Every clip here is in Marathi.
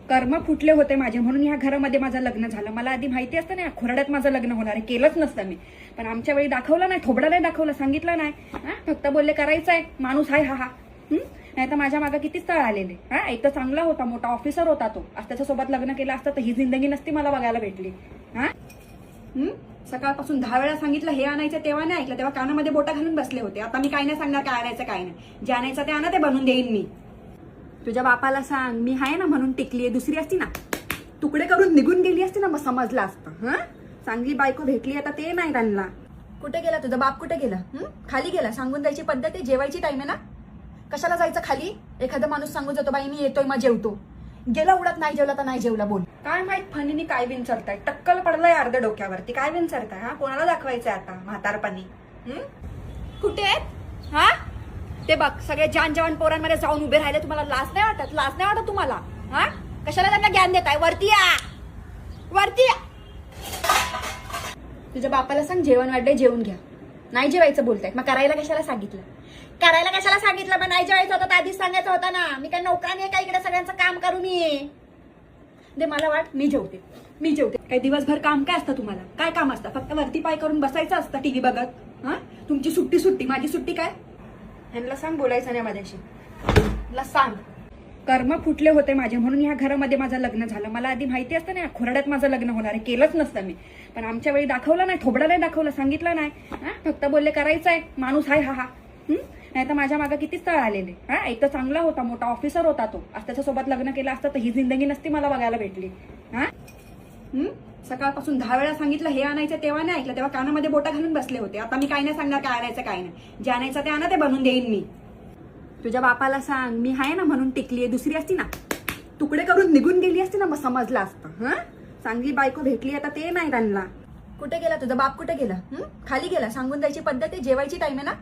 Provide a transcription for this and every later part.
कर्म फुटले होते माझे म्हणून ह्या घरामध्ये माझं लग्न झालं. मला आधी माहिती असतं ना खोरड्यात माझं लग्न होणार आहे, केलंच नसतं मी. पण आमच्या वेळी दाखवलं नाही, थोबडा नाही दाखवलं, सांगितलं नाही. फक्त बोलले करायचं आहे, माणूस आहे हा. नाही तर माझ्या मागे किती स्थळ आलेले. एक तर चांगला होता, मोठा ऑफिसर होता तो. आज त्याच्यासोबत लग्न केलं असतं तर ही जिंदगी नसती मला बघायला भेटली. सकाळपासून 10 वेळा सांगितलं हे आणायचं, तेव्हा नाही ऐकलं. तेव्हा कानामध्ये बोटा घालून बसले होते. आता मी काय नाही सांगणार काय आणायचं काय नाही. जे आणायचं ते आणा, ते बनवून देईन मी. तुझ्या बापाला सांग मी आहे ना म्हणून टिकलीये. दुसरी असती ना तुकडे करून निघून गेली असती ना, मग समजलं असतं. चांगली बायको भेटली आता ते नाही त्यांना. कुठे गेला तुझा बाप? कुठे गेला? खाली गेला. सांगून जायची पद्धत आहे, जेवायची टाइम आहे ना. कशाला जायचं खाली? एखादा माणूस सांगून जातो बाई मी येतोय मग जेवतो. गेला उडत, नाही जेवला तर नाही जेवला. बोल काय माहित फणीने काय विंचरताय. टक्कल पडलाय अर्ध डोक्यावरती. काय विंचरताय? कोणाला दाखवायचंय आता म्हातारपणी? कुठे आहेत? ते बघ सगळे जान जवान पोरांमध्ये जाऊन उभे राहिले. तुम्हाला लाज नाही वाटत? लाज नाही वाटत तुम्हाला? कशाला त्यांना ज्ञान देताय? वरती या, वरती या. तुझ्या बापाला सांग जेवण वाढलंय, जेवून घ्या. नाही जेवायचं बोलतायत, मग करायला कशाला सांगितलं? करायला कशाला सांगितलं? मग नाही जेवायचं होतं तर आधीच सांगायचं होता ना. मी काय नौकरानी आहे का इकडे सगळ्यांचं काम करू मी? दे मला वाट, मी जेवते. काही दिवसभर काम काय असतं तुम्हाला? काय काम असतं? फक्त वरती पाय करून बसायचं असतं टीव्ही बघत. तुमची सुट्टी, माझी सुट्टी काय? ह्यांना सांग बोलायचं नाही माझ्याशी. ह्यांना सांग कर्म फुटले होते माझे म्हणून ह्या घरामध्ये माझं लग्न झालं. मला आधी माहिती असतं ना खोरड्यात माझं लग्न होणार आहे, केलंच नसतं मी. पण आमच्या वेळी दाखवलं नाही, थोबडा नाही दाखवलं, सांगितलं नाही. फक्त बोलले करायचं आहे, माणूस आहे हा. नाही तर माझ्या मागे किती स्थळ आलेले. एक तर चांगला होता, मोठा ऑफिसर होता तो. आज त्याच्यासोबत लग्न केलं असतं तर ही जिंदगी नसती मला बघायला भेटली. सकाळपासून 10 वेळा सांगितलं हे आणायचं, तेव्हा नाही ऐकलं. तेव्हा कानामध्ये बोटा घालून बसले होते. आता मी काय नाही सांगणार काय आणायचं काय नाही. जे आणायचं ते आणा, ते बनवून देईन मी. तुझ्या बापाला सांग मी आहे ना म्हणून टिकलीये. दुसरी असती ना तुकडे करून निघून गेली असती ना, मग समजलं असतं. चांगली बायको भेटली आता ते नाही त्यांना. कुठे गेला तुझा बाप? कुठे गेला? खाली गेला. सांगून जायची पद्धत आहे, जेवायची टाइम आहे ना.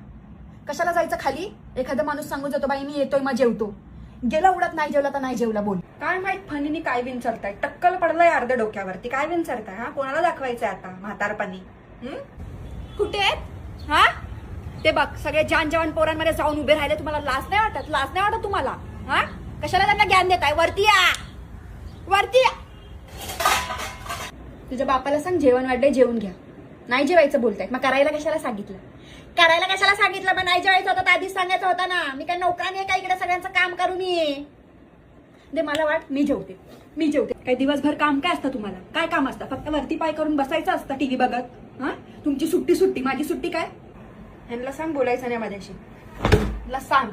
कशाला जायचं खाली? एखादा माणूस सांगून जातो बाई मी येतोय मग जेवतो. गेला उडत, नाही जेवला तर नाही जेवला. बोल काय माहित फणीने काय विंचरताय. टक्कल पडलाय अर्ध डोक्यावरती. काय विंचरताय? कोणाला दाखवायचंय आता म्हातारपणी? कुठे आहेत? ते बघ सगळे जान जवान पोरांमध्ये जाऊन उभे राहिले. तुम्हाला लाज नाही वाटत? लाज नाही वाटत तुम्हाला? कशाला त्यांना ज्ञान देताय? वरती या, वरती या. तुझ्या बापाला सांग जेवण वाढलंय, जेवून घ्या. नाही जेवायचं बोलतायत, मग करायला कशाला सांगितलं? करायला कशाला सांगितलं? मग नाही जेवायचं होतं तर आधीच सांगायचं होता ना. मी काय नौकरानी आहे का इकडे सगळ्यांचं काम करू मी? दे मला वाट, मी जेवते. काही दिवसभर काम काय असतं तुम्हाला? काय काम असतं? फक्त वरती पाय करून बसायचं असतं टीव्ही बघत. तुमची सुट्टी, माझी सुट्टी काय? ह्यांना सांग बोलायचं नाही माझ्याशी. ह्यांना सांग